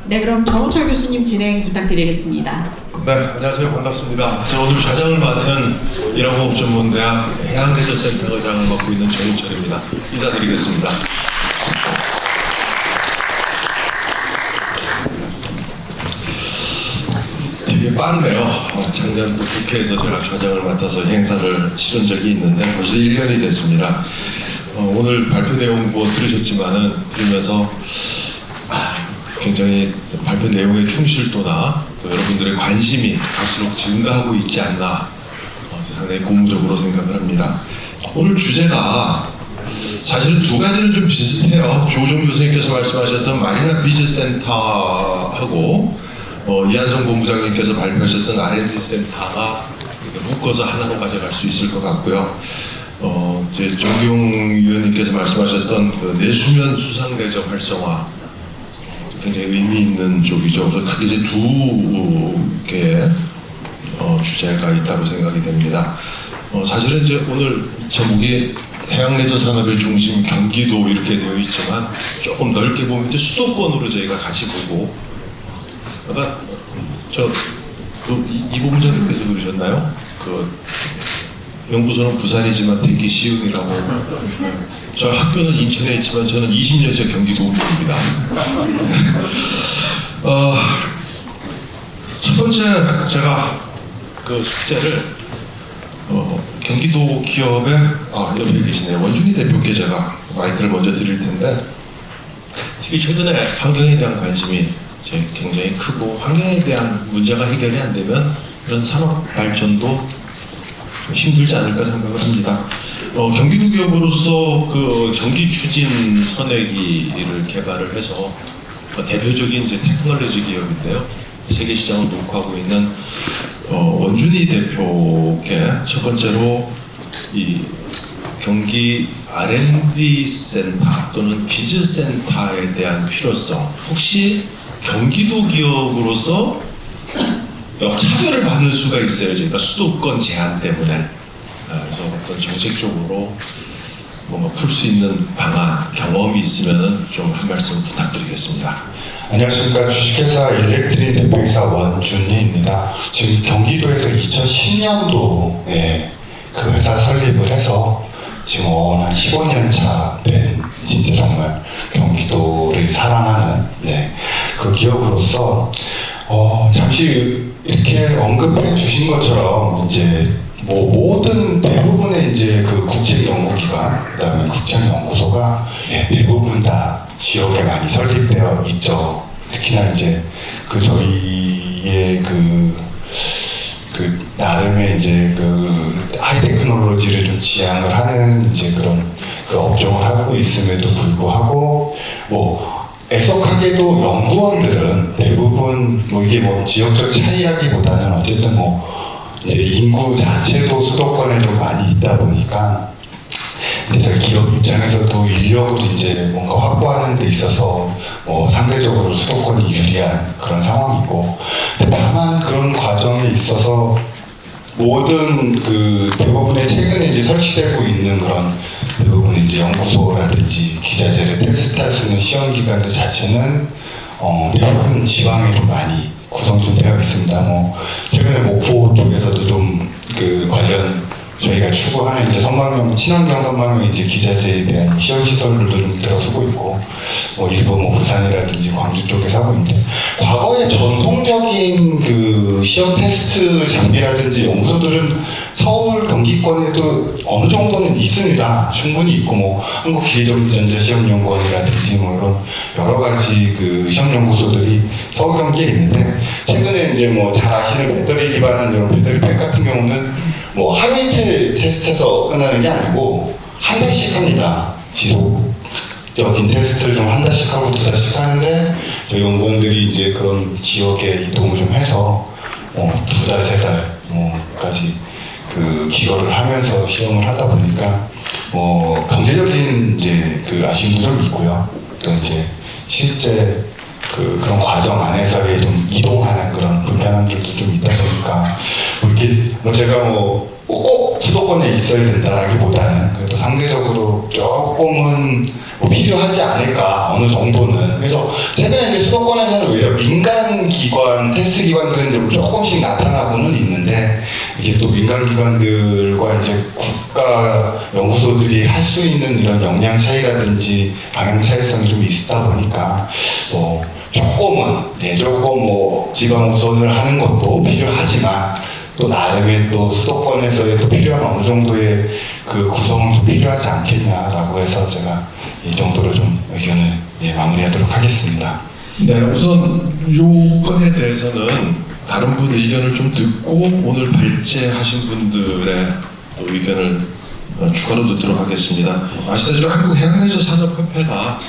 네, 그럼 정우철 교수님 진행 부탁드리겠습니다. 네, 안녕하세요. 반갑습니다. 저 오늘 좌장을 맡은 일환공업전문대학 해양레저센터 의장을 맡고 있는 정우철입니다. 인사드리겠습니다. 되게 빠르네요. 작년 국회에서 제가 좌장을 맡아서 행사를 치른 적이 있는데 벌써 1년이 됐습니다. 오늘 발표 내용 뭐 들으면서 굉장히 발표 내용의 충실도나 또 여러분들의 관심이 갈수록 증가하고 있지 않나 상당히 고무적으로 생각을 합니다. 오늘 주제가 사실은 두 가지는 좀 비슷해요. 조종 교수님께서 말씀하셨던 마리나 비즈 센터하고 이한성 본부장님께서 발표하셨던 R&D 센터가 묶어서 하나로 가져갈 수 있을 것 같고요. 이제 정기용 위원님께서 말씀하셨던 그 내수면 수상 레저 활성화 굉장히 의미 있는 쪽이죠. 그래서 크게 이제 두 개의 주제가 있다고 생각이 됩니다. 사실은 이제 오늘 제목이 해양레저 산업의 중심 경기도 이렇게 되어 있지만 조금 넓게 보면 이제 수도권으로 저희가 같이 보고, 아까 이 본부장님께서 그러셨나요? 연구소는 부산이지만 되기 시흥이라고. 저 학교는 인천에 있지만 저는 20년째 경기도 옮깁니다. 첫 번째 제가 그 숙제를 경기도 기업의 옆에 계시네요. 원준희 대표께 제가 마이크를 먼저 드릴 텐데, 특히 최근에 환경에 대한 관심이 굉장히 크고 환경에 대한 문제가 해결이 안 되면 이런 산업 발전도 힘들지 않을까 생각을 합니다. 경기도 기업으로서 그 전기 추진 선회기를 개발을 해서 대표적인 이제 테크놀로지 기업인데요. 세계 시장을 녹화하고 있는 원준희 대표께 첫 번째로 이 경기 R&D 센터 또는 비즈 센터에 대한 필요성, 혹시 경기도 기업으로서 차별을 받는 수가 있어요. 저희가 수도권 제한 때문에. 그래서 어떤 정책적으로 뭔가 풀 수 있는 방안, 경험이 있으면 좀 한 말씀 부탁드리겠습니다. 안녕하십니까. 주식회사 일렉트린 대표이사 원준희입니다. 지금 경기도에서 2010년도에 그 회사 설립을 해서 지금 한 15년 차 된 진짜 정말 경기도를 사랑하는 그 기업으로서 잠시 이렇게 언급해 주신 것처럼 이제 모든 대부분의 이제 그 국제연구기관, 그다음에 국제연구소가 대부분 다 지역에 많이 설립되어 있죠. 특히나 이제 저희의 나름의 이제 하이테크놀로지를 좀 지향을 하는 이제 그런 업종을 하고 있음에도 불구하고 애석하게도 연구원들은 대부분 이게 지역적 차이라기보다는 어쨌든 이제 인구 자체도 수도권에 좀 많이 있다 보니까 이제 저희 기업 입장에서도 인력을 이제 뭔가 확보하는 데 있어서 상대적으로 수도권이 유리한 그런 상황이고, 다만 그런 과정에 있어서 모든 대부분의 최근에 이제 설치되고 있는 그런 대부분 이제 연구소라든지 기자재를 테스트할 수 있는 시험기관들 자체는 대부분 지방에 좀 많이 구성 좀 되어 있습니다. 최근에 목포 쪽에서도 좀 관련 저희가 추구하는 이제 친환경 선박용 이제 기자재에 대한 시험 시설들도 좀 들어서고 있고, 일부 부산이라든지 광주 쪽에서 하고 있는데, 과거에 전통적인 시험 테스트 장비라든지 연구소들은 서울 경기권에도 어느 정도는 있습니다. 충분히 있고, 한국기계전자시험연구원이라든지 이런 여러 가지 시험 연구소들이 서울 경기에 있는데, 최근에 이제 잘 아시는 배터리 기반한 이런 배터리 팩 같은 경우는 하루 이틀 테스트해서 끝나는 게 아니고 한 달씩 합니다. 지속적인 테스트를 좀 한 달씩 하고 두 달씩 하는데, 저희 연구원들이 이제 그런 지역에 이동을 좀 해서 두 달, 세 달까지 기거를 하면서 시험을 하다 보니까 경제적인 이제 아쉬움도 좀 있고요. 또 이제 실제 그런 과정 안에서의 좀 이동하는 그런 불편함들도 좀 있다 보니까, 이렇게 제가 꼭 수도권에 있어야 된다라기보다는 그래도 상대적으로 조금은 뭐 필요하지 않을까 어느 정도는. 그래서 최근에 이제 수도권에서는 오히려 민간 기관 테스트 기관들은 좀 조금씩 나타나고는 있는데 이게 또 민간 기관들과 이제 국가 연구소들이 할 수 있는 이런 역량 차이라든지 방향 차이성이 좀 있다 보니까 뭐 조금 뭐 지방 우선을 하는 것도 필요하지만 또 나름의 또 수도권에서의 또 필요한 어느 정도의 그 구성은 좀 필요하지 않겠냐라고 해서 제가 이 정도로 좀 의견을 마무리하도록 하겠습니다. 네, 우선 요 건에 대해서는 다른 분 의견을 좀 듣고 오늘 발제하신 분들의 또 의견을 추가로 듣도록 하겠습니다. 아시다시피 한국해양안전산업협회가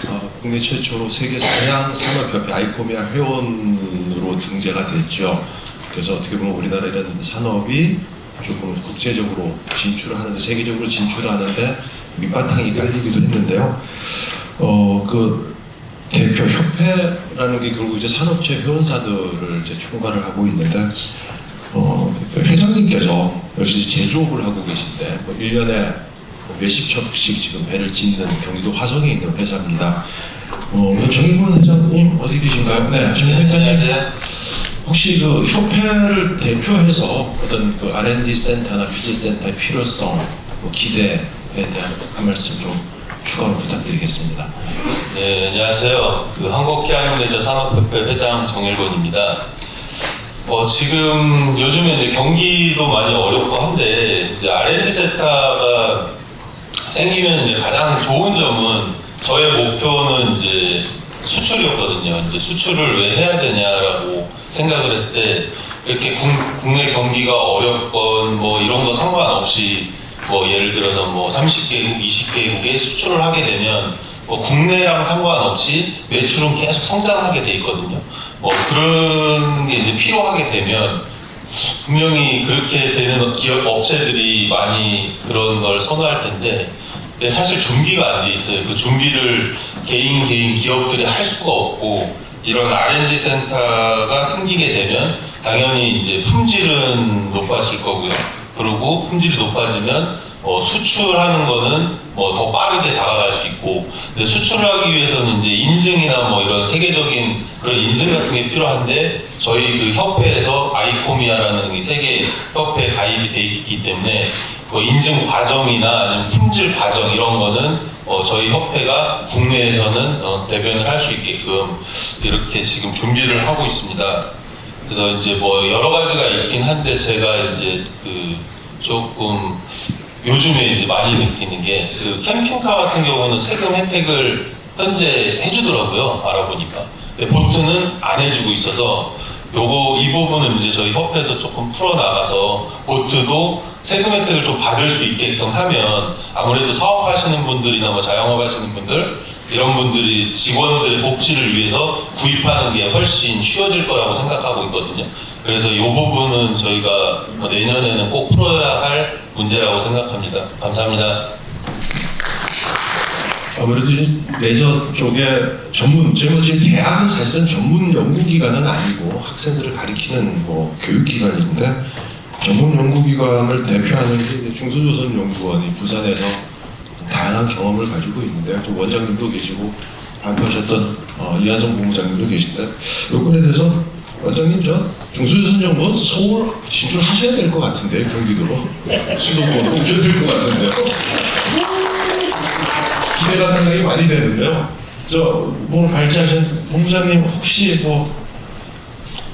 국내 최초로 세계 해양산업협회 아이코미아 회원으로 등재가 됐죠. 그래서 어떻게 보면 우리나라 이런 산업이 조금 국제적으로 진출하는데, 세계적으로 진출하는데 밑바탕이 깔리기도 했는데요. 그 대표 협회라는 게 결국 이제 산업체 회원사들을 이제 총괄을 하고 있는데, 회장님께서 역시 제조업을 하고 계신데, 1년에 몇십 척씩 지금 배를 짓는 경기도 화성에 있는 회사입니다. 정일문 회장님 어디 계신가요? 네, 정일문 회장님. 안녕하세요. 혹시 그 협회를 대표해서 어떤 그 R&D 센터나 비즈 센터의 필요성, 뭐 기대에 대한 한 말씀 좀 추가로 부탁드리겠습니다. 네, 안녕하세요. 그 한국해양레저산업협회 회장 정일곤입니다. 지금 요즘에 이제 경기도 많이 어렵고 한데 이제 R&D 센터가 생기면 이제 가장 좋은 점은 저의 목표는 이제 수출이었거든요. 이제 수출을 왜 해야 되냐라고 생각을 했을 때 이렇게 국내 경기가 어렵건 뭐 이런 거 상관없이 뭐 예를 들어서 뭐 30개국, 20개국에 수출을 하게 되면 뭐 국내랑 상관없이 매출은 계속 성장하게 돼 있거든요. 뭐 그런 게 이제 필요하게 되면 분명히 그렇게 되는 기업 업체들이 많이 그런 걸 선호할 텐데 근데 사실 준비가 안 돼 있어요. 그 준비를 개인 기업들이 할 수가 없고 이런 R&D 센터가 생기게 되면 당연히 이제 품질은 높아질 거고요. 그리고 품질이 높아지면 수출하는 거는 뭐 더 빠르게 다가갈 수 있고, 근데 수출하기 위해서는 이제 인증이나 뭐 이런 세계적인 그런 인증 같은 게 필요한데 저희 그 협회에서 아이코미아라는 이 세계 협회에 가입이 돼 있기 때문에 그 인증 과정이나 아니면 품질 과정 이런 거는 저희 협회가 국내에서는 대변을 할 수 있게끔 이렇게 지금 준비를 하고 있습니다. 그래서 이제 뭐 여러 가지가 있긴 한데 제가 이제 그 조금 요즘에 이제 많이 느끼는 게 그 캠핑카 같은 경우는 세금 혜택을 현재 해주더라고요. 알아보니까. 보트는 안 해주고 있어서 이 부분은 이제 저희 협회에서 조금 풀어나가서 보트도 세금 혜택을 좀 받을 수 있게끔 하면 아무래도 사업하시는 분들이나 뭐 자영업 하시는 분들 이런 분들이 직원들의 복지를 위해서 구입하는 게 훨씬 쉬워질 거라고 생각하고 있거든요. 그래서 이 부분은 저희가 내년에는 꼭 풀어야 할 문제라고 생각합니다. 감사합니다. 아무래도 레저 쪽에 지금 대학은 사실은 전문 연구기관은 아니고 학생들을 가리키는 뭐 교육기관인데 전문 연구기관을 대표하는 게 중소조선연구원이 부산에서 다양한 경험을 가지고 있는데 또 원장님도 계시고 발표하셨던 이한성 본부장님도 계신데 요건에 대해서 원장님 중소조선연구원 서울 진출하셔야 될 것 같은데 경기도로 수도권으로 오셔야 될 것 같은데요. 기대가 상당히 많이 되는데요. 오늘 발제하신 본부장님 혹시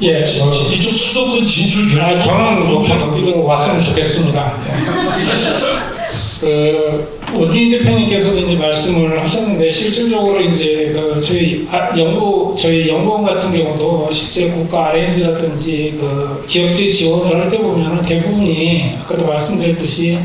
예, 이쪽 수도권 진출 결정 저는 경기도 왔으면 좋겠습니다. 원준희 대표님께서도 이제 말씀을 하셨는데 실질적으로 이제 저희 연구원 같은 경우도 실제 국가 R&D라든지 기업들이 지원을 할 때 보면은 대부분이 아까도 말씀드렸듯이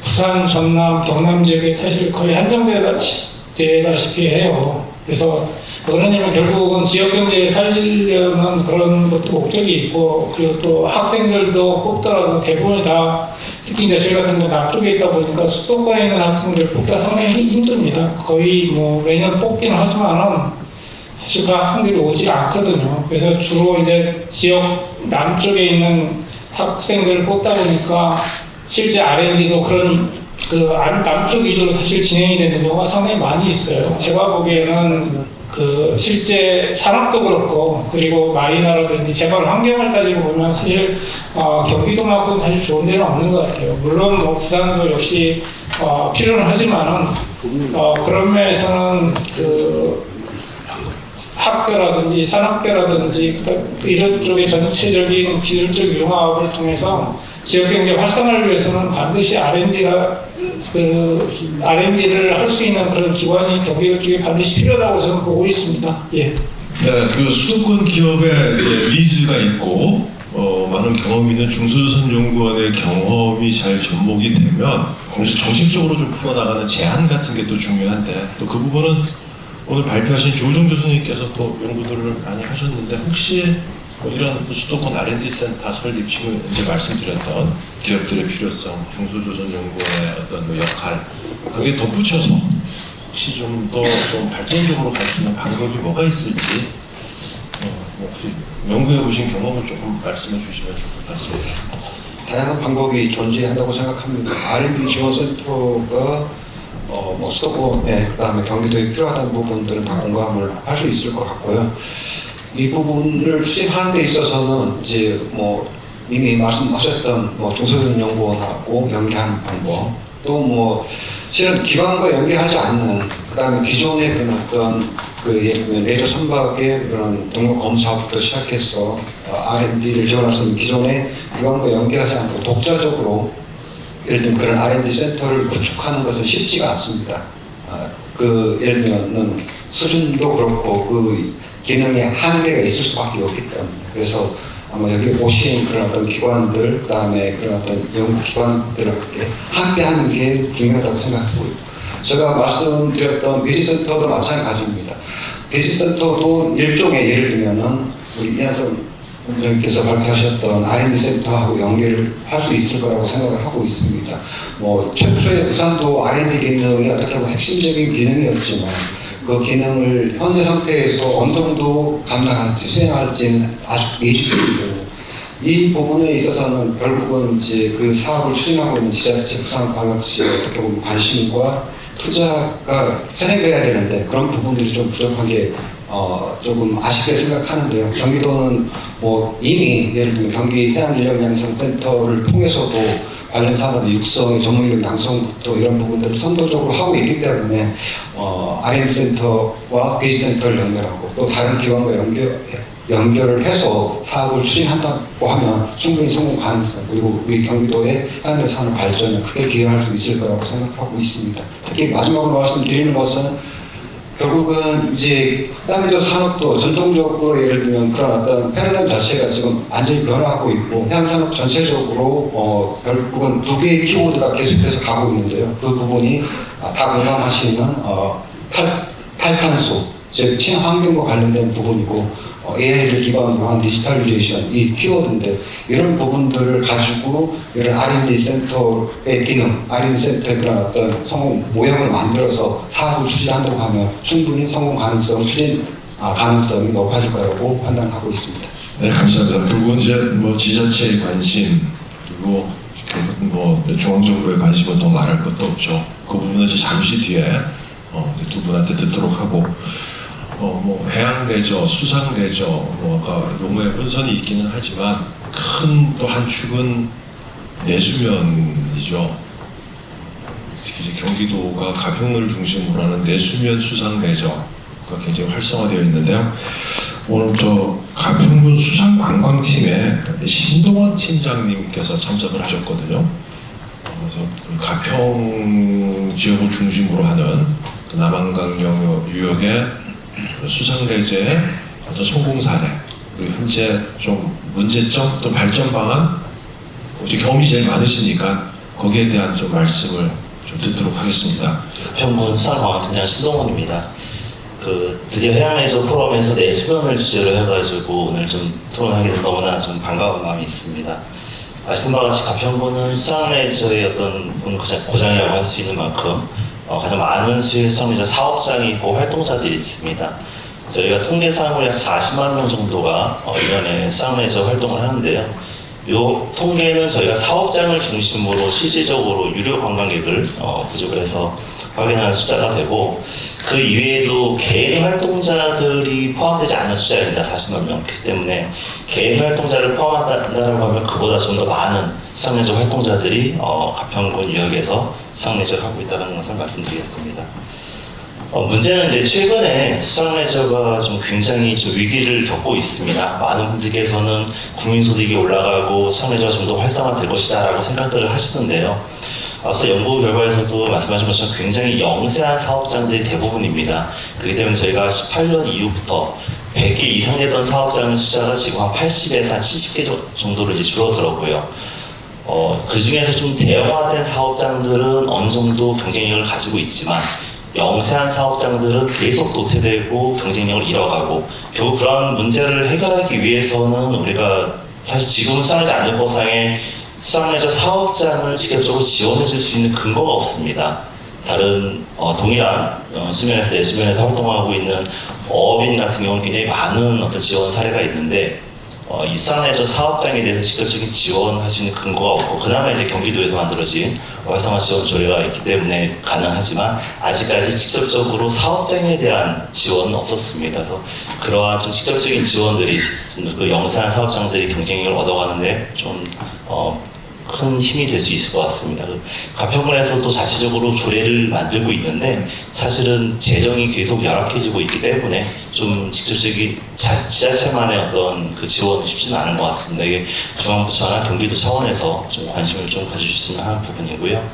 부산, 전남, 경남 지역에 사실 거의 한정되다시피 해요. 그래서 그러냐면 결국은 지역 경제를 살리려는 그런 것도 목적이 있고, 그리고 또 학생들도 뽑더라도 대부분이 다 특히 이제 저희 같은 경우 남쪽에 있다 보니까 수도권에 있는 학생들 뽑기가 상당히 힘듭니다. 거의 뭐 매년 뽑기는 하지만은 사실 그 학생들이 오지 않거든요. 그래서 주로 이제 지역 남쪽에 있는 학생들을 뽑다 보니까 실제 R&D도 그런 남쪽 위주로 사실 진행이 되는 경우가 상당히 많이 있어요. 제가 보기에는 실제 산업도 그렇고 그리고 마이너라든지 재벌 환경을 따지고 보면 사실 경기도만큼 사실 좋은 데는 없는 것 같아요. 물론 뭐 부산도 역시 필요는 하지만은 그런 면에서는 학교라든지 산업계라든지 이런 쪽의 전체적인 기술적 융합을 통해서 지역 경제 활성화를 위해서는 반드시 R&D를 할 수 있는 그런 기관이 경기도 쪽에 반드시 필요하다고 저는 보고 있습니다. 예. 네, 그 수도권 기업의 이제 리즈가 있고 많은 경험이 있는 중소조선연구원의 경험이 잘 접목이 되면 정책적으로 좀 풀어나가는 제안 같은 게 또 중요한데 또 그 부분은 오늘 발표하신 조정 교수님께서 또 연구들을 많이 하셨는데 혹시 이런 수도권 R&D 센터 설립 지금 이제 말씀드렸던 기업들의 필요성, 중소조선연구원의 어떤 역할 거기에 덧붙여서 혹시 좀 더 좀 발전적으로 갈 수 있는 방법이 뭐가 있을지 혹시 연구해 보신 경험을 조금 말씀해 주시면 좋을 것 같습니다. 다양한 방법이 존재한다고 생각합니다. R&D 지원센터가 뭐 수도권에 그다음에 경기도에 필요하다는 부분들은 다 공감을 할 수 있을 것 같고요. 이 부분을 추진하는 데 있어서는 이제 뭐 이미 말씀하셨던 뭐 중소기업연구원하고 연계하는 방법, 또 뭐 실은 기관과 연계하지 않는 그다음에 기존의 그런 어떤 예를 들면 레저 선박의 그런 등록 검사부터 시작해서 R&D를 지원할 수 있는 기존의 기관과 연계하지 않고 독자적으로 예를 들면 그런 R&D 센터를 구축하는 것은 쉽지가 않습니다. 예를 들면은 수준도 그렇고 그 기능에 한계가 있을 수밖에 없기 때문에 그래서 아마 여기 오신 그런 어떤 기관들 그다음에 그런 어떤 연구기관들에게 함께하는 게 중요하다고 생각하고요. 제가 말씀드렸던 비즈센터도 마찬가지입니다. 비즈센터도 일종의 예를 들면은 우리 이한성 원장님께서 발표하셨던 R&D 센터하고 연계를 할 수 있을 거라고 생각을 하고 있습니다. 뭐 최초의 부산도 R&D 기능이 어떻게 보면 핵심적인 기능이었지만 그 기능을 현재 상태에서 어느 정도 감당할지 수행할지는 아주 미지수이고 이 부분에 있어서는 결국은 이제 그 사업을 추진하고 있는 지자체 부산광역시의 어떻게 보면 관심과 투자가 선행돼야 되는데 그런 부분들이 좀 부족한 게 조금 아쉽게 생각하는데요. 경기도는 뭐 이미 예를 들면 경기 해양인력양성센터를 통해서도 관련 산업의 육성의 전문인력 양성부터 이런 부분들을 선도적으로 하고 있기 때문에 R&D 센터와 베이스 센터를 연결하고 또 다른 기관과 연결을 해서 사업을 추진한다고 하면 충분히 성공 가능성 그리고 우리 경기도의 해양인력 산업 발전에 크게 기여할 수 있을 거라고 생각하고 있습니다. 특히 마지막으로 말씀드리는 것은 결국은 이제 해양민족 산업도 전통적으로 예를 들면 그런 어떤 패러다임 자체가 지금 완전히 변화하고 있고 해양산업 전체적으로 결국은 두 개의 키워드가 계속해서 가고 있는데요. 그 부분이 다 공감하시는 탈탄소, 즉 친환경과 관련된 부분이고 AI를 기반으로 한 디지털리제이션 이 키워드인데 이런 부분들을 가지고 이런 R&D 센터의 기능, R&D 센터의 그런 어떤 성공 모형을 만들어서 사업을 추진한다고 하면 충분히 성공 가능성, 추진 가능성이 높아질 거라고 판단하고 있습니다. 네, 감사합니다. 결국은 이제 뭐 지자체의 관심 그리고 뭐 중앙정부의 관심은 더 말할 것도 없죠. 그 부분은 이제 잠시 뒤에 두 분한테 듣도록 하고. 뭐 해양 레저, 수상 레저, 뭐 아까 용어의 혼선이 있기는 하지만 큰 또 한 축은 내수면이죠. 특히 이제 경기도가 가평을 중심으로 하는 내수면 수상 레저가 굉장히 활성화되어 있는데요. 오늘 저 가평군 수상관광팀에 신동원 팀장님께서 참석을 하셨거든요. 그래서 그 가평 지역을 중심으로 하는 그 남한강 유역의 수상레저의 어떤 성공 사례, 그리고 현재 좀 문제점 또 발전 방안, 이제 경험이 제일 많으시니까 거기에 대한 좀 말씀을 좀 듣도록 하겠습니다. 가평군 수상관광팀장 신동원입니다. 드디어 해양레저 포럼에서 내수면을 주제로 해가지고 오늘 좀 토론하게 돼서 너무나 좀 반가운 마음이 있습니다. 말씀 바와 같이 가평군은 수상레저의 어떤 고장이라고 할 수 있는 만큼 가장 많은 수의 수상레저 사업장이 있고 활동자들이 있습니다. 저희가 통계상으로 약 40만 명 정도가 1년에 수상레저 활동을 하는데요. 요 통계는 저희가 사업장을 중심으로 실질적으로 유료 관광객을 부족을 해서 확인하는 숫자가 되고, 그 이외에도 개인 활동자들이 포함되지 않은 숫자입니다. 40만 명. 그렇기 때문에 개인 활동자를 포함한다고 하면 그보다 좀 더 많은 수상레저 활동자들이 가평군 유역에서 수상레저를 하고 있다는 것을 말씀드리겠습니다. 문제는 이제 최근에 수상레저가 좀 굉장히 좀 위기를 겪고 있습니다. 많은 분들께서는 국민소득이 올라가고 수상레저가 좀 더 활성화될 것이다라고 생각들을 하시는데요. 앞서 연구 결과에서도 말씀하신 것처럼 굉장히 영세한 사업장들이 대부분입니다. 그렇기 때문에 저희가 18년 이후부터 100개 이상 되던 사업장 숫자가 지금 한 80에서 한 70개 정도로 이제 줄어들었고요. 그 중에서 좀 대형화된 사업장들은 어느 정도 경쟁력을 가지고 있지만, 영세한 사업장들은 계속 도태되고 경쟁력을 잃어가고, 결국 그런 문제를 해결하기 위해서는 우리가 사실 지금 수상레저 안전법상에 수상레저 사업장을 직접적으로 지원해 줄 수 있는 근거가 없습니다. 다른 동일한 수면에서 내수면에서 활동하고 있는 어업인 같은 경우는 굉장히 많은 어떤 지원 사례가 있는데, 이 수상레저 사업장에 대해서 직접적인 지원할 수 있는 근거가 없고, 그나마 이제 경기도에서 만들어진 활성화 지원 조례가 있기 때문에 가능하지만, 아직까지 직접적으로 사업장에 대한 지원은 없었습니다. 그래서 그러한 좀 직접적인 지원들이 그 영세한 사업장들이 경쟁력을 얻어가는데 좀 큰 힘이 될 수 있을 것 같습니다. 가평군에서도 자체적으로 조례를 만들고 있는데, 사실은 재정이 계속 열악해지고 있기 때문에 좀 직접적인 지자체만의 어떤 그 지원은 쉽지는 않은 것 같습니다. 이게 중앙부처나 경기도 차원에서 좀 관심을 좀 가져주셨으면 하는 부분이고요.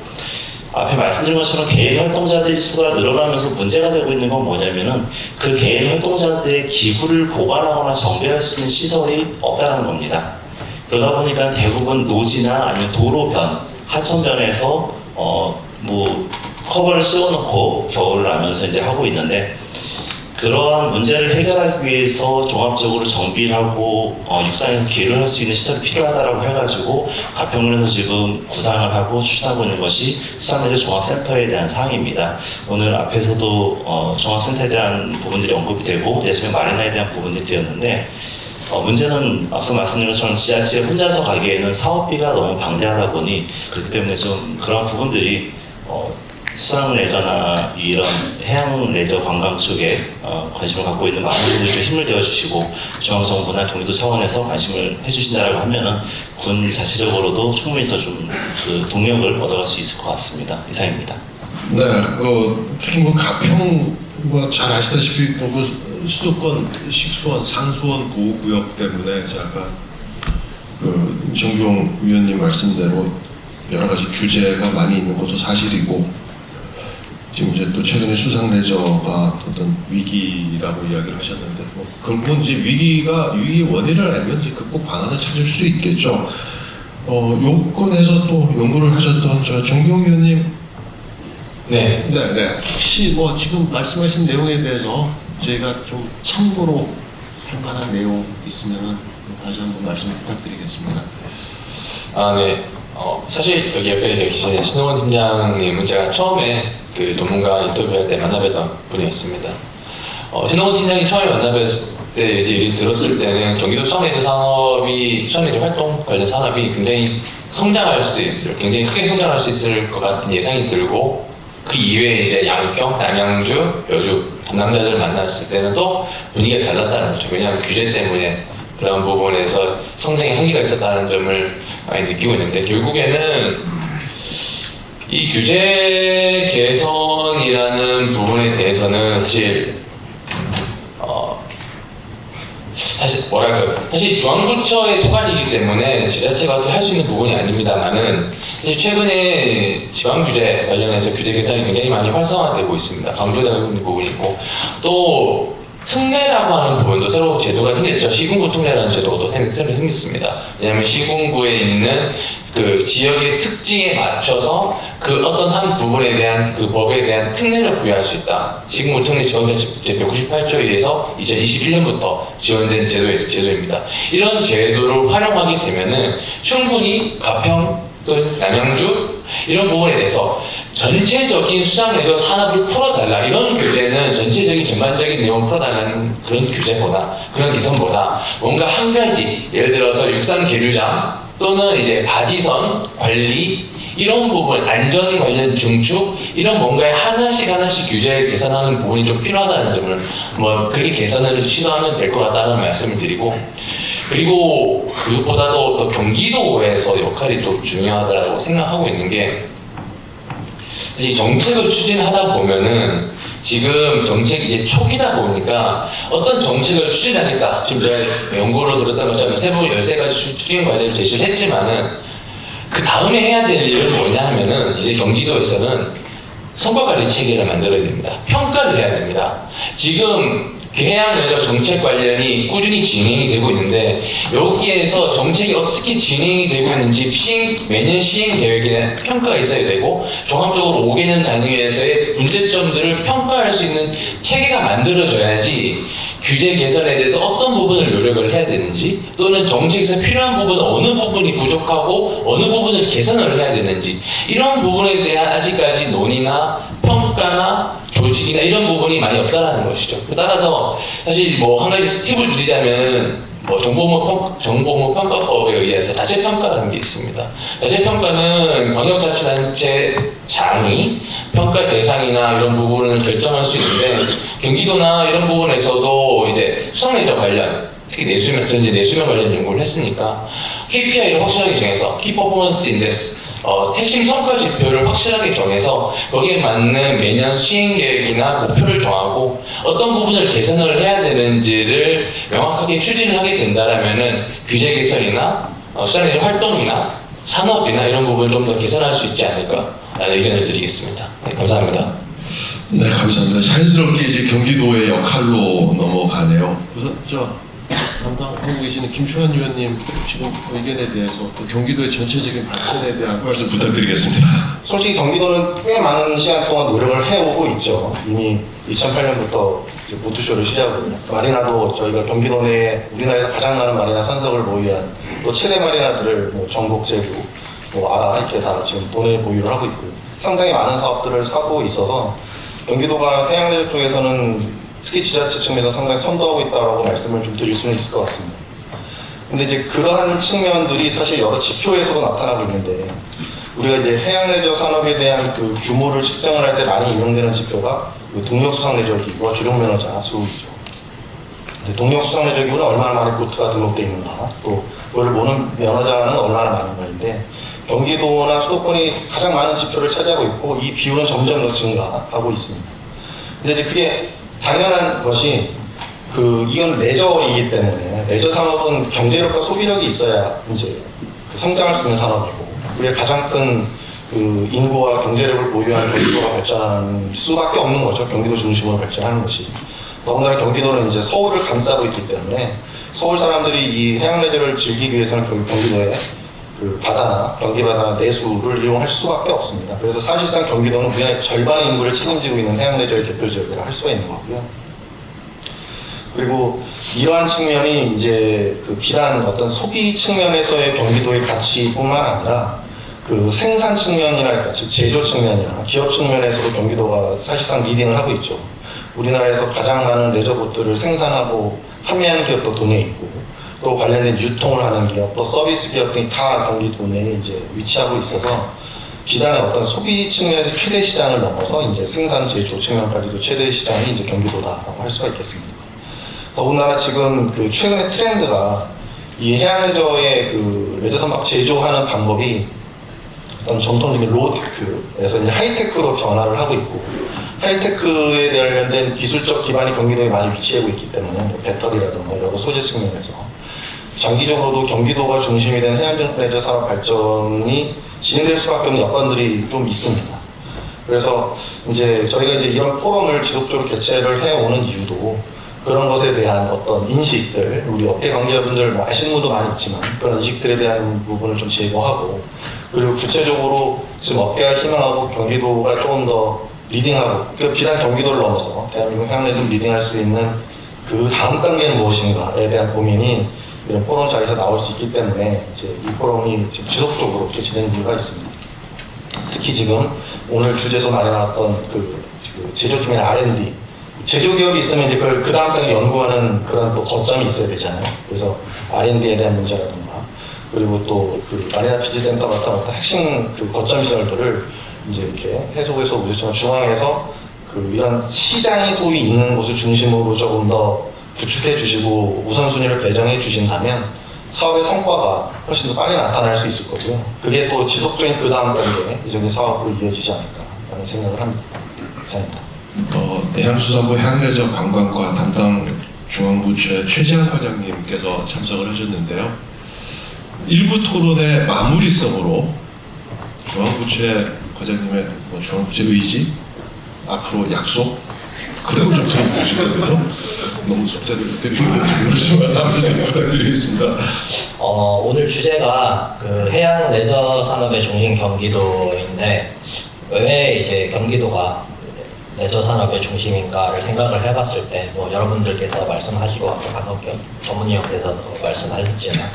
앞에 말씀드린 것처럼 개인 활동자들의 수가 늘어나면서 문제가 되고 있는 건 뭐냐면은, 그 개인 활동자들의 기구를 보관하거나 정비할 수 있는 시설이 없다는 겁니다. 그러다 보니까 대부분 노지나 아니면 도로변, 하천변에서 커버를 씌워놓고 겨울을 하면서 이제 하고 있는데, 그러한 문제를 해결하기 위해서 종합적으로 정비를 하고 육상에서 기회를 할 수 있는 시설이 필요하다고 해가지고 가평군에서 지금 구상을 하고 추진하고 있는 것이 수상레저 종합센터에 대한 사항입니다. 오늘 앞에서도 종합센터에 대한 부분들이 언급이 되고 내수면 마리나에 대한 부분들이 되었는데, 문제는 앞서 말씀드린 것처럼 지자체 혼자서 가기에는 사업비가 너무 방대하다 보니, 그렇기 때문에 좀 그런 부분들이 수상레저나 이런 해양레저 관광 쪽에 관심을 갖고 있는 많은 분들이 좀 힘을 대어주시고, 중앙정부나 경기도 차원에서 관심을 해주신다라고 하면은 군 자체적으로도 충분히 더 좀 그 동력을 얻어갈 수 있을 것 같습니다. 이상입니다. 네, 특히 가평 잘 아시다시피 수도권 식수원, 상수원 보호구역 때문에 제가 정경 위원님 말씀대로 여러 가지 규제가 많이 있는 것도 사실이고, 지금 이제 또 최근에 수상레저가 어떤 위기라고 이야기를 하셨는데, 그건 이제 위기의 원인을 알면 이제 극복 방안을 찾을 수 있겠죠. 요건에서 또 연구를 하셨던 정경 위원님, 네. 혹시 지금 말씀하신 내용에 대해서 저희가 좀 참고로 할 만한 내용 있으면 다시 한번 말씀 부탁드리겠습니다. 네. 사실 여기 옆에 계신 신동원 팀장님은 제가 처음에 그 전문가 인터뷰할 때 만나뵀던 분이었습니다. 신동원 팀장이 처음에 만나뵀을 때 이제 얘기 들었을 때는 경기도 수상레저 산업이, 수상레저 활동 관련 산업이 굉장히 굉장히 크게 성장할 수 있을 것 같은 예상이 들고, 그 이외에 이제 양평, 남양주, 여주 담당자들을 만났을 때는 또 분위기가 달랐다는 거죠. 왜냐하면 규제 때문에 그런 부분에서 성장의 한계가 있었다는 점을 많이 느끼고 있는데, 결국에는 이 규제 개선이라는 부분에 대해서는 사실 중앙부처의 소관이기 때문에 지자체가 어떻게 할 수 있는 부분이 아닙니다만은, 사실 최근에 지방규제 관련해서 규제 개선이 굉장히 많이 활성화되고 있습니다. 강조되고 있는 부분이 있고, 또 특례라고 하는 부분도 새로 제도가 생겼죠. 시군구 특례라는 제도가 또 새로 생겼습니다. 왜냐하면 시군구에 있는 그 지역의 특징에 맞춰서 그 어떤 한 부분에 대한 그 법에 대한 특례를 부여할 수 있다. 시군구 특례 지원자치 제 198조에 의해서 2021년부터 지원된 제도입니다. 이런 제도를 활용하게 되면은 충분히 가평 또는 남양주 이런 부분에 대해서 전체적인 수상레저 산업을 풀어달라, 이런 규제는 전체적인 전반적인 내용을 풀어달라는 그런 규제보다, 그런 개선보다 뭔가 한 가지, 예를 들어서 육상 계류장 또는 이제 바지선 관리 이런 부분, 안전 관련 중축 이런 뭔가에 하나씩 규제를 개선하는 부분이 좀 필요하다는 점을 뭐 그렇게 개선을 시도하면 될 것 같다는 말씀을 드리고, 그리고 그것보다도 또 경기도에서 역할이 좀 중요하다고 생각하고 있는 게, 사실 정책을 추진하다 보면은 지금 정책이 이제 초기다 보니까 어떤 정책을 추진하겠다, 지금 제가 연구로 들었던 것처럼 13가지 추진 과제를 제시를 했지만은 그 다음에 해야 될 일은 뭐냐 하면은 이제 경기도에서는 성과관리 체계를 만들어야 됩니다. 평가를 해야 됩니다. 지금 해양내적 정책 관련이 꾸준히 진행이 되고 있는데, 여기에서 정책이 어떻게 진행이 되고 있는지 매년 시행 계획에 평가가 있어야 되고, 종합적으로 5개년 단위에서의 문제점들을 평가할 수 있는 체계가 만들어져야지 규제 개선에 대해서 어떤 부분을 노력을 해야 되는지, 또는 정책에서 필요한 부분은 어느 부분이 부족하고 어느 부분을 개선을 해야 되는지, 이런 부분에 대한 아직까지 논의나 평가나 조직이나 이런 부분이 많이 없다라는 것이죠. 따라서 사실 뭐 한 가지 팁을 드리자면, 뭐 정보무 평가법에 의해서 자체평가라는 게 있습니다. 자체평가는 광역자치단체장이 평가 대상이나 이런 부분을 결정할 수 있는데, 경기도나 이런 부분에서도 이제 수상내적 관련, 특히 내수면, 전 이제 내수면 관련 연구를 했으니까 KPI를 확실하게 정해서 키 퍼포먼스 인덱스, 핵심 성과 지표를 확실하게 정해서 거기에 맞는 매년 시행 계획이나 목표를 정하고 어떤 부분을 개선을 해야 되는지를 명확하게 추진을 하게 된다라면은 규제 개선이나 수상내적 활동이나 산업이나 이런 부분을 좀 더 개선할 수 있지 않을까라는 의견을 드리겠습니다. 네, 감사합니다. 네, 감사합니다. 자연스럽게 이제 경기도의 역할로 넘어가네요. 우선 담당하고 계시는 김충환 의원님 지금 의견에 대해서 또 경기도의 전체적인 발전에 대한 말씀 부탁드리겠습니다. 솔직히 경기도는 꽤 많은 시간 동안 노력을 해오고 있죠. 이미 2008년부터 보트쇼를 시작으로 마리나도 저희가 경기도 내에 우리나라에서 가장 많은 마리나 산석을 보유한 또 최대 마리나들을 뭐 전국 제구, 뭐 아라 이렇게 다 지금 도내 보유를 하고 있고요. 상당히 많은 사업들을 하고 있어서 경기도가 해양내적 쪽에서는 특히 지자체 측면에서 상당히 선도하고 있다고 말씀을 좀 드릴 수는 있을 것 같습니다. 근데 이제 그러한 측면들이 사실 여러 지표에서도 나타나고 있는데, 우리가 이제 해양내적 산업에 대한 그 규모를 측정을 할 때 많이 인용되는 지표가 동력수상내적 기구와 주력면허자 수이죠. 동력수상내적 기구는 얼마나 많은 보트가 등록되어 있는가, 또 그걸 보는 면허자는 얼마나 많은가인데, 경기도나 수도권이 가장 많은 지표를 차지하고 있고 이 비율은 점점 더 증가하고 있습니다. 근데 이제 그게 당연한 것이 이건 레저이기 때문에, 레저 산업은 경제력과 소비력이 있어야 이제 성장할 수 있는 산업이고, 우리의 가장 큰 인구와 경제력을 보유한 경기도가 발전하는 수밖에 없는 거죠. 경기도 중심으로 발전하는 것이. 더군다나 경기도는 이제 서울을 감싸고 있기 때문에 서울 사람들이 이 해양레저를 즐기기 위해서는 결국 경기도의 바다나 경기바다나 내수를 이용할 수밖에 없습니다. 그래서 사실상 경기도는 우리나라의 절반의 인구를 책임지고 있는 해양레저의 대표 지역이라 할 수가 있는 거고요. 그리고 이러한 측면이 이제 비단 어떤 소비 측면에서의 경기도의 가치뿐만 아니라 생산 측면이나 즉 제조 측면이나 기업 측면에서도 경기도가 사실상 리딩을 하고 있죠. 우리나라에서 가장 많은 레저보트를 생산하고 판매하는 기업도 도내에 있고, 또 관련된 유통을 하는 기업, 또 서비스 기업 등이 다 경기도 내에 이제 위치하고 있어서 비단의 어떤 소비 측면에서 최대 시장을 넘어서 이제 생산 제조 측면까지도 최대 시장이 이제 경기도다라고 할 수가 있겠습니다. 더군다나 지금 최근의 트렌드가 이 해양레저의 레저 선박 제조하는 방법이 어떤 전통적인 로우테크에서 이제 하이테크로 변화를 하고 있고, 하이테크에 관련된 기술적 기반이 경기도에 많이 위치하고 있기 때문에 뭐 배터리라든가 여러 소재 측면에서 장기적으로도 경기도가 중심이 된 해양레저 산업 발전이 진행될 수밖에 없는 여건들이 좀 있습니다. 그래서 이제 저희가 이제 이런 포럼을 지속적으로 개최를 해오는 이유도 그런 것에 대한 어떤 인식들, 우리 업계 관계자분들 뭐 아시는 분도 많이 있지만 그런 인식들에 대한 부분을 좀 제거하고, 그리고 구체적으로 지금 업계가 희망하고 경기도가 조금 더 리딩하고, 비단 경기도를 넘어서 대한민국 해양레저를 리딩할 수 있는 그 다음 단계는 무엇인가에 대한 고민이 이런 포럼 자리에서 나올 수 있기 때문에 이제 이 포럼이 지금 지속적으로 진행 이유가 있습니다. 특히 지금 오늘 주제에서 많이 나왔던 제조팀의 R&D, 제조기업이 있으면 이제 그 다음 단계 연구하는 그런 또 거점이 있어야 되잖아요. 그래서 R&D에 대한 문제라든가, 그리고 또 그 마리나 비즈센터 같은 어떤 핵심 그 거점 시설들을 이제 이렇게 해수부에서 오셨지만 중앙에서 그 이런 시장이 소위 있는 곳을 중심으로 조금 더 구축해 주시고 우선순위를 배정해 주신다면 사업의 성과가 훨씬 더 빨리 나타날 수 있을 거고요. 그게 또 지속적인 그 다음 단계적인 사업으로 이어지지 않을까라는 생각을 합니다. 감사합니다. 해양수산부 해양레저 관광과 담당 중앙부처의 최재한 과장님께서 참석을 하셨는데요. 일부 토론의 마무리성으로 중앙부처의 과장님의 중앙부처 의지, 앞으로 약속, 그런 걸 좀 들어보고 싶거든요. 너무 숙제를 드리는 건지 모르지만 한 말씀 부탁드리겠습니다. 오늘 주제가 그 해양 레저 산업의 중심 경기도인데 왜 이제 경기도가 레저 산업의 중심인가를 생각을 해봤을 때 뭐 여러분들께서 말씀하시고 아까 방금 전문위원께서도 말씀하셨지만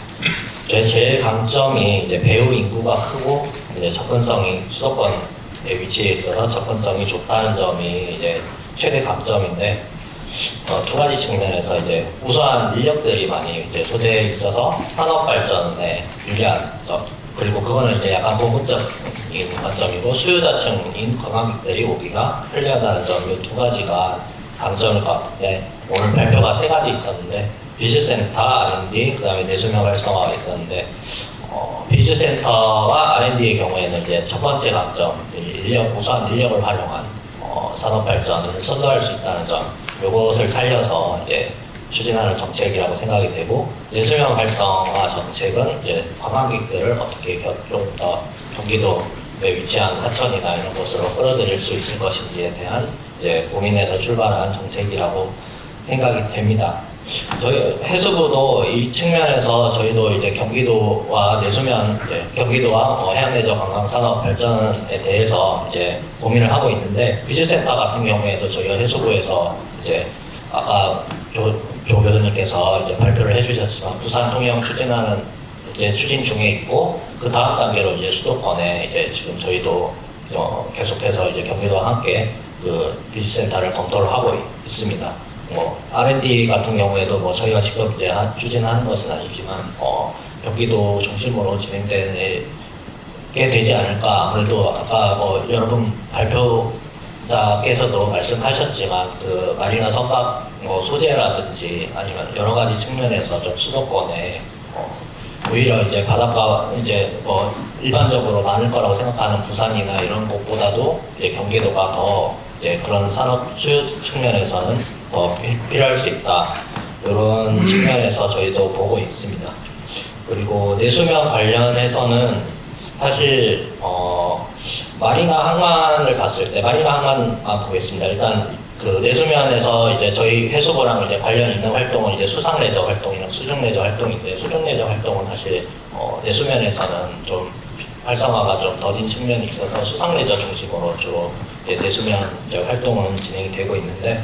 제일 강점이 이제 배후 인구가 크고 이제 접근성이 수도권에 위치해 있어서 접근성이 좋다는 점이 이제 최대 강점인데 두 가지 측면에서 이제 우수한 인력들이 많이 이제 소재해 있어서 산업 발전에 유리한 점, 그리고 그거는 이제 약간 고급적인 관점이고 수요자층인 관광객들이 오기가 편리하다는 점, 이 두 가지가 강점일 것 같은데 오늘 발표가 세 가지 있었는데 비즈센터, R&D, 그 다음에 내수명 활성화가 있었는데 비즈센터와 R&D의 경우에는 이제 첫 번째 강점, 우수한 인력을 활용한 산업 발전을 선도할 수 있다는 점, 요것을 살려서 이제 추진하는 정책이라고 생각이 되고, 내수명 활성화 정책은 이제 관광객들을 어떻게 좀 더 경기도에 위치한 하천이나 이런 곳으로 끌어들일 수 있을 것인지에 대한 이제 고민에서 출발한 정책이라고 생각이 됩니다. 저희 해수부도 이 측면에서 저희도 이제 경기도와 내수면, 경기도와 해양레저 관광산업 발전에 대해서 이제 고민을 하고 있는데, 비즈센터 같은 경우에도 저희가 해수부에서 이제 아까 조 교수님께서 이제 발표를 해주셨지만 부산 통영 추진하는 이제 추진 중에 있고, 그 다음 단계로 이제 수도권에 이제 지금 저희도 계속해서 이제 경기도와 함께 그 비즈센터를 검토를 하고 있습니다. R&D 같은 경우에도 저희가 직접 이제 추진하는 것은 아니지만 경기도 중심으로 진행되게 되지 않을까. 아무래도 아까 여러분 발표자께서도 말씀하셨지만 그 마리나 선박 소재라든지 아니면 여러 가지 측면에서 좀 수도권에 오히려 이제 바닷가 이제 일반적으로 많을 거라고 생각하는 부산이나 이런 곳보다도 이제 경기도가 더 이제 그런 산업 수요 측면에서는 더 필요할 수 있다. 이런 측면에서 저희도 보고 있습니다. 그리고 내수면 관련해서는 사실 마리나 항만을 봤을 때 마리나 항만만 보겠습니다. 일단 그 내수면에서 이제 저희 해수부랑 이제 관련 있는 활동은 이제 수상 레저 활동이랑 수중 레저 활동인데, 수중 레저 활동은 사실 내수면에서는 좀 활성화가 좀 더딘 측면이 있어서 수상 레저 중심으로 주로 내수면 활동은 진행이 되고 있는데,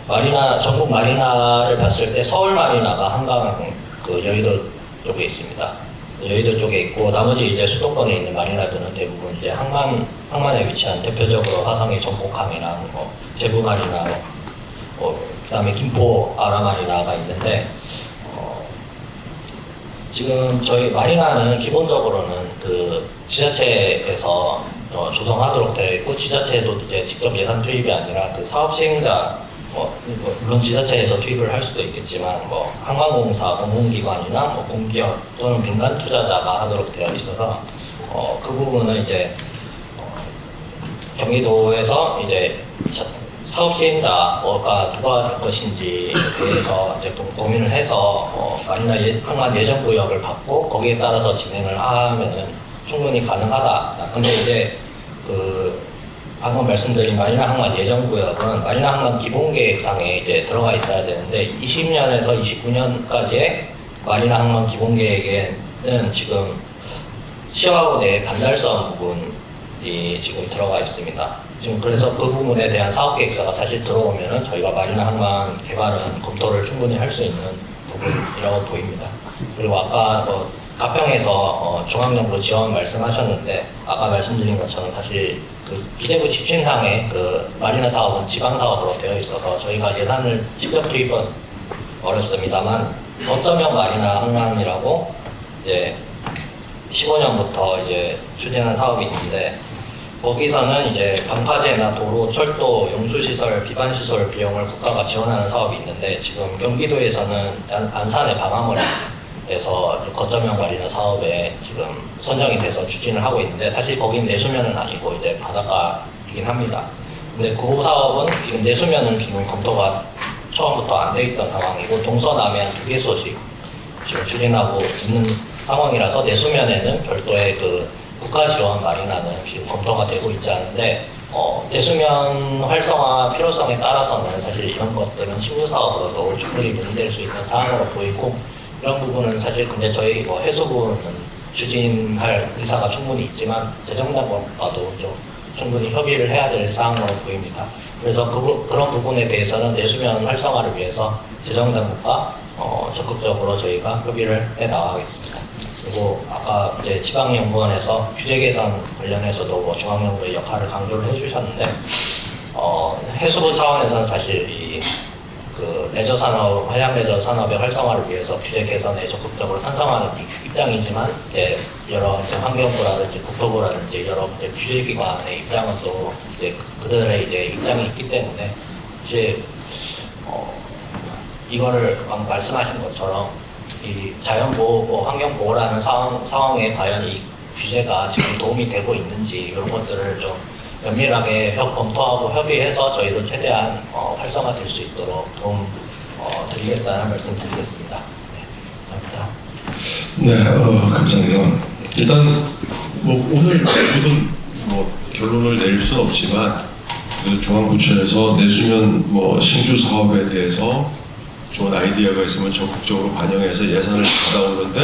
마리나, 전국 마리나를 봤을 때 서울 마리나가 한강 그 여의도 쪽에 있습니다. 여의도 쪽에 있고, 나머지 이제 수도권에 있는 마리나들은 대부분 이제 항만에 위치한 대표적으로 화성의 전곡항이나 제부 마리나, 그 다음에 김포 아라 마리나가 있는데, 지금 저희 마리나는 기본적으로는 그 지자체에서 조성하도록 되어 있고, 지자체도 이제 직접 예산 투입이 아니라 그 사업 시행자, 물론 지자체에서 투입을 할 수도 있겠지만 관광공사, 공공기관이나 공기업 또는 민간 투자자가 하도록 되어 있어서 그 부분은 이제 경기도에서 이제 사업 시행자가 누가 될 것인지에 대해서 이제 좀 고민을 해서 마리나 항만 예정 구역을 받고 거기에 따라서 진행을 하면은 충분히 가능하다. 근데 이제 그 방금 말씀드린 마리나 항만 예정 구역은 마리나 항만 기본 계획상에 이제 들어가 있어야 되는데 20년에서 29년까지의 마리나 항만 기본 계획에는 지금 시와호 내 반달선 부분이 지금 들어가 있습니다. 지금 그래서 그 부분에 대한 사업 계획서가 사실 들어오면은 저희가 마리나 항만 개발은 검토를 충분히 할 수 있는 부분이라고 보입니다. 그리고 아까 가평에서 중앙정부 지원 말씀하셨는데, 아까 말씀드린 것처럼 사실 그 기재부 지침상에 그 마리나 사업은 지방 사업으로 되어 있어서 저희가 예산을 직접 투입은 어렵습니다만 거점형 마리나 항만이라고 이제 15년부터 이제 추진한 사업이 있는데 거기서는 이제 방파제나 도로, 철도, 용수시설, 기반시설 비용을 국가가 지원하는 사업이 있는데 지금 경기도에서는 안산의 방화머리에서 거점형 관리나 사업에 지금 선정이 돼서 추진을 하고 있는데 사실 거긴 내수면은 아니고 이제 바닷가이긴 합니다. 근데 그 사업은 지금 내수면은 지금 검토가 처음부터 안 돼 있던 상황이고 동서남해안 2개소씩 지금 추진하고 있는 상황이라서 내수면에는 별도의 그 국가 지원 마련하는 지금 검토가 되고 있지 않은데 내수면 활성화 필요성에 따라서는 사실 이런 것들은 신규 사업으로도 충분히 논의될 수 있는 사항으로 보이고 이런 부분은 사실 근데 저희 해수부는 추진할 의사가 충분히 있지만 재정당국과도 좀 충분히 협의를 해야 될 사항으로 보입니다. 그래서 그런 부분에 대해서는 내수면 활성화를 위해서 재정당국과 적극적으로 저희가 협의를 해 나가겠습니다. 그리고 아까 이제 지방연구원에서 규제 개선 관련해서도 뭐 중앙정부의 역할을 강조를 해주셨는데 해수부 차원에서는 사실 그 레저 산업, 해양 레저 산업의 활성화를 위해서 규제 개선에 적극적으로 찬성하는 입장이지만 여러 환경부라든지 국토부라든지 여러 규제 기관의 입장은 또 그들의 입장이 있기 때문에 이제 이거를 말씀하신 것처럼 이 자연보호, 환경보호라는 상황에 과연 이 규제가 지금 도움이 되고 있는지 이런 것들을 좀 면밀하게 검토하고 협의해서 저희도 최대한 활성화될 수 있도록 도움 드리겠다는 말씀 드리겠습니다. 네, 감사합니다. 감사합니다. 일단 오늘 모든 결론을 내릴 수는 없지만 중앙부처에서 내수면 신규 사업에 대해서 좋은 아이디어가 있으면 적극적으로 반영해서 예산을 받아오는데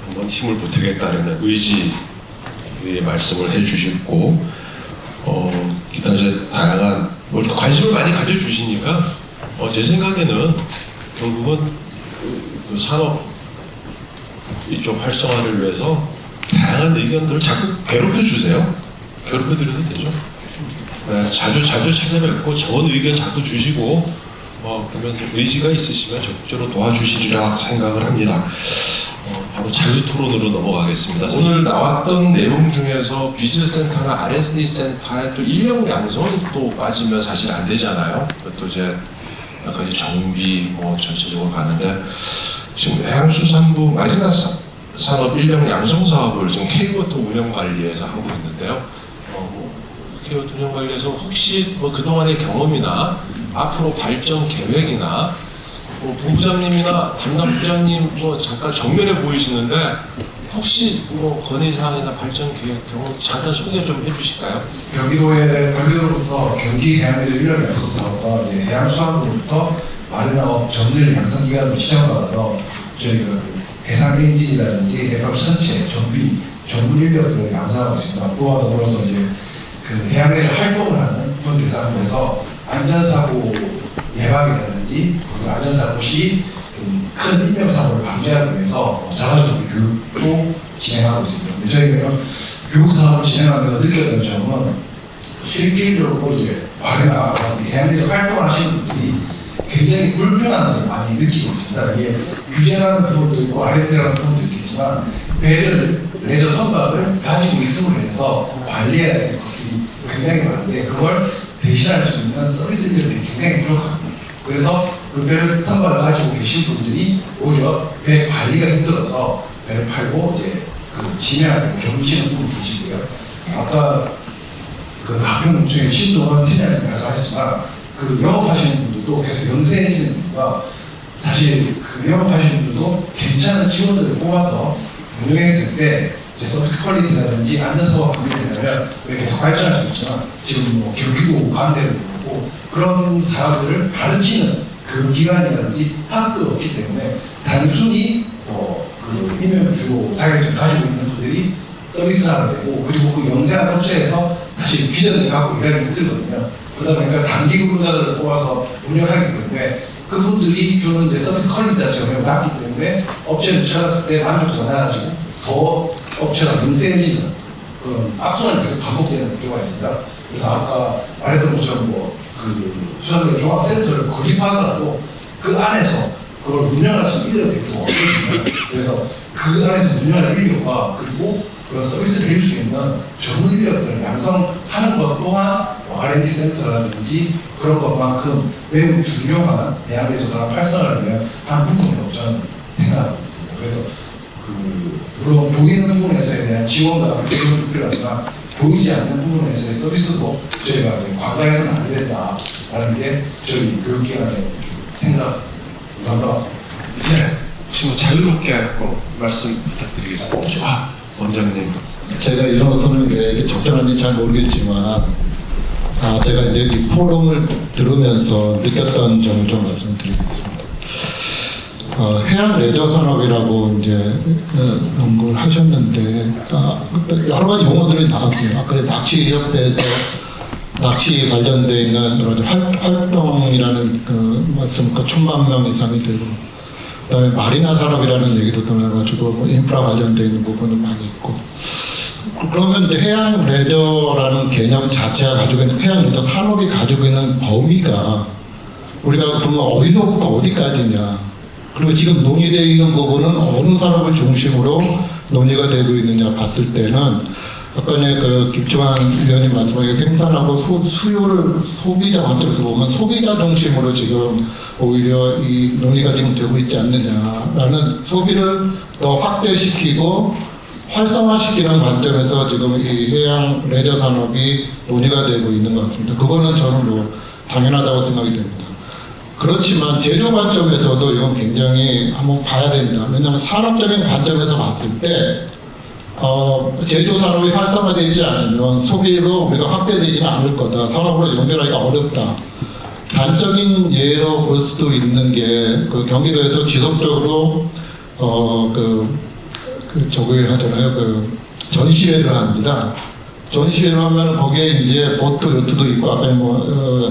한번 힘을 보태겠다는 의지의 말씀을 해주셨고 기타 이제 다양한 관심을 많이 가져주시니까 제 생각에는 결국은 그 산업 이쪽 활성화를 위해서 다양한 의견들을 자꾸 괴롭혀 주세요. 괴롭혀 드려도 되죠. 네, 자주 찾아뵙고 좋은 의견 자꾸 주시고 그러면 의지가 있으시면 적극적으로 도와주시리라 생각을 합니다. 바로 자유토론으로 넘어가겠습니다. 오늘 나왔던 내용 중에서 비즈센터나 R&D 센터에 또 인력 양성이 또 빠지면 사실 안 되잖아요. 그것도 이제 약간 정비 전체적으로 가는데 지금 해양수산부 마리나 산업 인력 양성 사업을 지금 K워터 운영관리에서 하고 있는데요. K워터 운영관리에서 혹시 그동안의 경험이나 앞으로 발전 계획이나 본부장님이나 담당 부장님 잠깐 정면에 보이시는데 혹시 건의사항이나 발전 계획 경험 잠깐 소개 좀 해주실까요? 경기도로부터 경기해양미래 인력 양성 사업과 해양수산부로부터 마리나업 전문 양성기관으로 지정받아서 저희가 해상 엔진이라든지 해상 선체, 정비, 전문 인력들을 양성하고 있습니다. 그와 더불어서 그 해양에서 활동을 하는 분 대상으로 해서 안전사고 예방이라든지 안전사고 시 큰 인명사고를 방지하기 위해서 자가주도 교육도 진행하고 있습니다. 저희가 교육사업을 진행하면서 느꼈던 점은 실질적으로 마리나 해양에서 활동하시는 분들이 굉장히 불편한 점을 많이 느끼고 있습니다. 이게 규제라는 부분도 있고 R&D라는 부분도 있겠지만 배를 레저 선박을 가지고 있음으로 해서 관리해야 되는 것들이 굉장히 많은데 그걸 대신할 수 있는 서비스들이 굉장히 부족합니다. 그래서 그 배를 선박을 가지고 계신 분들이 오히려 배 관리가 힘들어서 배를 팔고 진행하고 경기시는 분이 계시고요. 아까 그 가평농촌의 신동원 팀장님이 말씀하셨지만 그 영업하시는 분들도 계속 영세해지는 이유가 사실 그 영업하시는 분들도 괜찮은 직원들을 뽑아서 운영했을 때 서비스 퀄리티라든지 안전사고가 분리되면 계속 발전할 수 있지만 지금 경기도 관대도 그렇고 그런 사람들을 가르치는 그 기관이라든지 학교가 없기 때문에 단순히 그 임용주로 자격증 가지고 있는 분들이 서비스를 하게 되고 그리고 그 영세한 업체에서 사실 비전을 갖고 일하기 힘들거든요. 그러다 보니까 단기 근로자들을 뽑아서 운영하기 때문에 그분들이 주는 서비스 퀄리티 자체가 매우 낮기 때문에 업체를 찾았을 때 만족도가 낮아지고 더 업체가 영세해지는 그런 악순환이 계속 반복되는 구조가 있습니다. 그래서 아까 말했던 것처럼 그 수산물 종합센터를 건립하더라도 그 안에서 그걸 운영할 수 있는 인력이 또 없거든요. 그래서 그 안에서 운영할 인력과 그리고 그런 서비스를 해줄 수 있는 전문 인력들을 양성하는 것 또한 R&D 센터라든지 그런 것만큼 매우 중요한 대학의 저사업 활성화를 위한 한 부분이라고 저는 생각하고 있습니다. 그래서 물론 보이는 부분에서에 대한 지원과 교육이 필요하지만 보이지 않는 부분에서의 서비스도 저희가 과다해서는 안 된다라는 게 저희 교육기관의 생각입니다. 네, 지금 자유롭게 말씀 부탁드리겠습니다. 원장님. 제가 일어서는 게 이게 적절한지 잘 모르겠지만, 제가 이제 이 포럼을 들으면서 느꼈던 점을 좀 말씀드리겠습니다. 해양 레저 산업이라고 이제 연구를 하셨는데, 여러 가지 용어들이 나왔습니다. 아까 낚시협회에서 낚시 관련돼 있는 여러 가지 활동이라는 그 말씀, 1,000만 명 이상이 되고, 그다음에 마리나 산업이라는 얘기도 들어가지고 뭐 인프라 관련돼 있는 부분도 많이 있고. 그러면 이제 해양 레저라는 개념 자체가 가지고 있는 해양 레저 산업이 가지고 있는 범위가 우리가 그러면 어디서부터 어디까지냐, 그리고 지금 논의되어 있는 부분은 어느 산업을 중심으로 논의가 되고 있느냐 봤을 때는 아까 그 김충환 위원님 말씀하신 생산하고 수요를 소비자 관점에서 보면 소비자 중심으로 지금 오히려 이 논의가 지금 되고 있지 않느냐라는, 소비를 더 확대시키고 활성화시키는 관점에서 지금 이 해양 레저 산업이 논의가 되고 있는 것 같습니다. 그거는 저는 뭐 당연하다고 생각이 됩니다. 그렇지만 제조 관점에서도 이건 굉장히 한번 봐야 된다. 왜냐하면 산업적인 관점에서 봤을 때 제조 산업이 활성화되지 않으면 소비로 우리가 확대되지는 않을 거다. 산업으로 연결하기가 어렵다. 단적인 예로 볼 수도 있는 게 그 경기도에서 지속적으로 저걸 하잖아요. 그 전시회를 합니다. 전시회를 하면 거기에 이제 보트, 요트도 있고 아까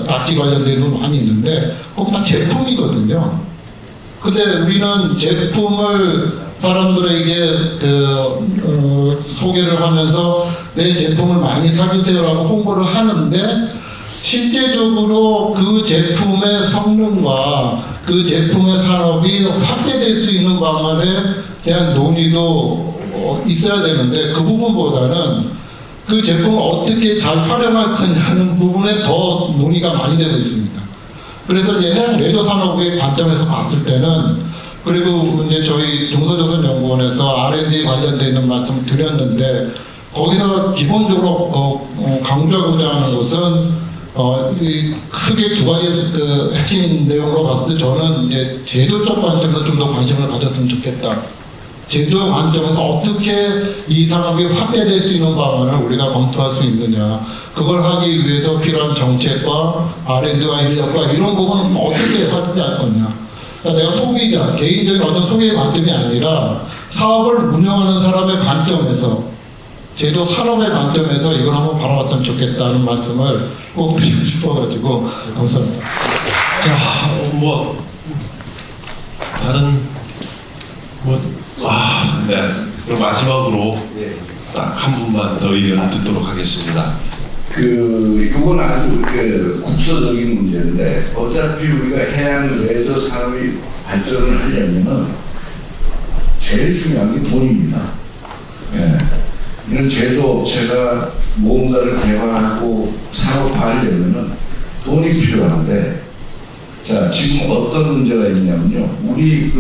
낚시 관련된 건 많이 있는데 거기 다 제품이거든요. 근데 우리는 제품을 사람들에게 소개를 하면서 내 제품을 많이 사주세요라고 홍보를 하는데 실제적으로 그 제품의 성능과 그 제품의 산업이 확대될 수 있는 방안에 대한 논의도 있어야 되는데 그 부분보다는 그 제품을 어떻게 잘 활용할 거냐는 부분에 더 논의가 많이 되고 있습니다. 그래서 이제 해양 레저 산업의 관점에서 봤을 때는, 그리고 이제 저희 중소조선연구원에서 R&D 관련되어 있는 말씀 드렸는데 거기서 기본적으로 강조하고자 하는 것은 크게 두 가지 그 핵심 내용으로 봤을 때 저는 이제 제조 쪽 관점에서 좀 더 관심을 가졌으면 좋겠다. 제조 관점에서 어떻게 이 산업이 확대될 수 있는 방안을 우리가 검토할 수 있느냐, 그걸 하기 위해서 필요한 정책과 R&D와 인력과 이런 부분은 어떻게 확대할 거냐. 그러니까 내가 소비자, 개인적인 어떤 소비의 관점이 아니라 사업을 운영하는 사람의 관점에서, 제조 산업의 관점에서 이걸 한번 바라봤으면 좋겠다는 말씀을 꼭 드리고 싶어가지고 감사합니다. 자, 다른 네. 그럼 마지막으로 딱 한 분만 더 의견을 듣도록 하겠습니다. 이건 아주 국서적인 문제인데, 어차피 우리가 해양 레저 산업이 발전을 하려면은 제일 중요한 게 돈입니다. 예. 이런 제조업체가 뭔가를 개발하고 산업화하려면은 돈이 필요한데, 자, 지금 어떤 문제가 있냐면요. 우리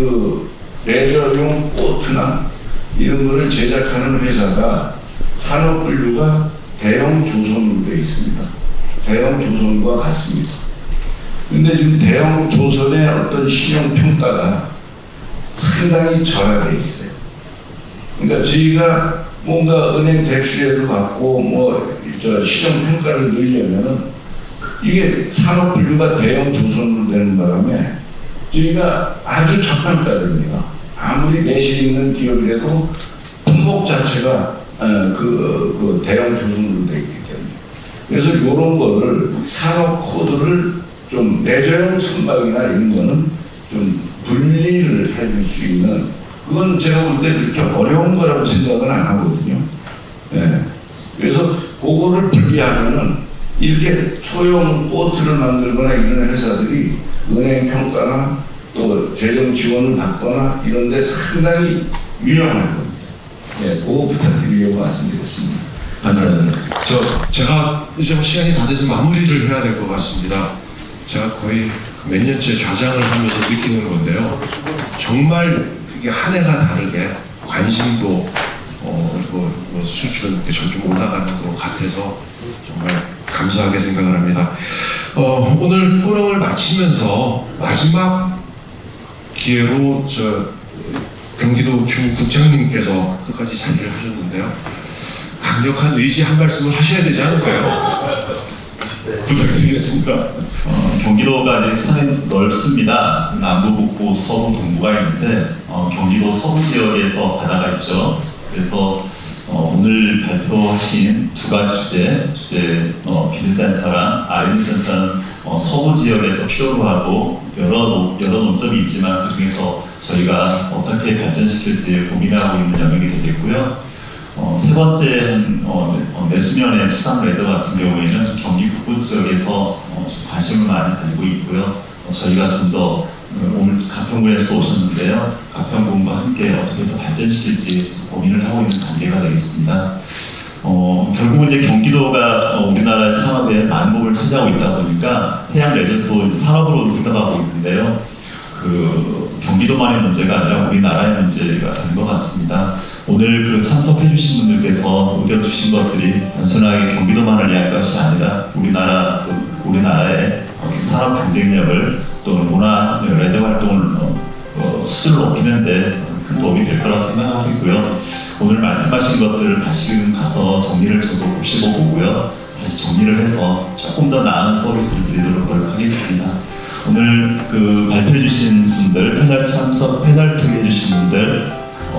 레저용 보트나 이런 거를 제작하는 회사가 산업 분류가 대형 조선으로 되어 있습니다. 대형 조선과 같습니다. 근데 지금 대형 조선의 어떤 신용 평가가 상당히 절하되어 있어요. 그러니까 저희가 뭔가 은행 대출에도 받고 신용 평가를 늘리려면은 이게 산업 분류가 대형 조선으로 되는 바람에 저희가 아주 저평가됩니다. 아무리 내실 있는 기업이라도 품목 자체가 대형 조선으로 되어 있기 때문에. 그래서 이런 거를 산업 코드를 좀 레저용 선박이나 이런 거는 좀 분리를 해줄 수 있는, 그건 제가 볼 때 그렇게 어려운 거라고 생각은 안 하거든요. 네. 그래서 그거를 분리하면은 이렇게 소형 보트를 만들거나 이런 회사들이 은행 평가나 또 재정 지원을 받거나 이런 데 상당히 유용할 겁니다. 예, 그거 부탁드리려고 말씀드렸습니다. 감사합니다. 제가 이제 뭐 시간이 다 돼서 마무리를 해야 될 것 같습니다. 제가 거의 몇 년째 좌장을 하면서 느끼는 건데요. 정말 이게 한 해가 다르게 관심도 수준 이렇게 점점 올라가는 것 같아서 정말 감사하게 생각을 합니다. 오늘 포럼을 마치면서 마지막 기회로 경기도 주국장님께서 끝까지 자리를 하셨는데요. 강력한 의지 한 말씀을 하셔야 되지 않을까요? 부탁드리겠습니다. 경기도가 이제 시선이 넓습니다. 남부, 북부, 서부, 동부가 있는데 경기도 서부 지역에서 바다가 있죠. 그래서 오늘 발표하신 두 가지 주제 비즈센터랑 R&D 센터는 서부 지역에서 필요로 하고 여러 논점이 있지만 그 중에서 저희가 어떻게 발전시킬지 고민하고 있는 영역이 되겠고요. 세 번째 내수면의 수상 레저 같은 경우에는 경기 북부 지역에서 관심을 많이 가지고 있고요. 저희가 좀 더 오늘 가평군에서 오셨는데요. 가평군과 함께 어떻게 더 발전시킬지 고민을 하고 있는 단계가 되겠습니다. 결국은 이제 경기도가 우리나라의 산업의 만복을 차지하고 있다 보니까 해양 레저도 산업으로 흘러가고 있는데요. 경기도만의 문제가 아니라 우리나라의 문제가 된 것 같습니다. 오늘 참석해 주신 분들께서 의견 주신 것들이 단순하게 경기도만을 위한 것이 아니라 우리나라의 산업 경쟁력을 또는 문화 레저 활동을 수준을 높이는데 큰 도움이 될 거라고 생각하고요. 오늘 말씀하신 것들을 다시 가서 정리를 저도 보시고 보고요. 다시 정리를 해서 조금 더 나은 서비스를 드리도록 하겠습니다. 오늘 발표해 주신 분들, 패널 투입해 주신 분들,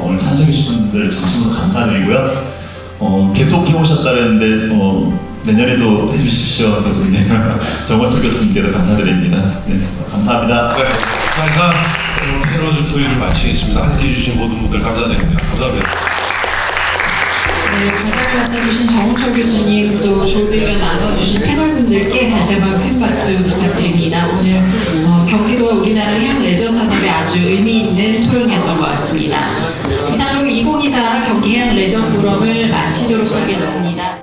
오늘 참석해 주신 분들 진심으로 감사드리고요. 계속 해오셨다는데 내년에도 해주십시오, 교수님. 정원철 교수님께도 감사드립니다. 네, 감사합니다. 네, 저희가 패널 토의를 마치겠습니다. 함께해 주신 모든 분들 감사드립니다. 감사합니다. 네, 발표를 맡아주신 정홍철 교수님, 또 좋은 의견 나눠주신 패널분들께 다시 한번 큰 박수 부탁드립니다. 오늘 경기도와 우리나라 해양 레저 산업에 아주 의미 있는 토론이었던 것 같습니다. 이상으로 2024 경기 해양 레저 포럼을 마치도록 하겠습니다.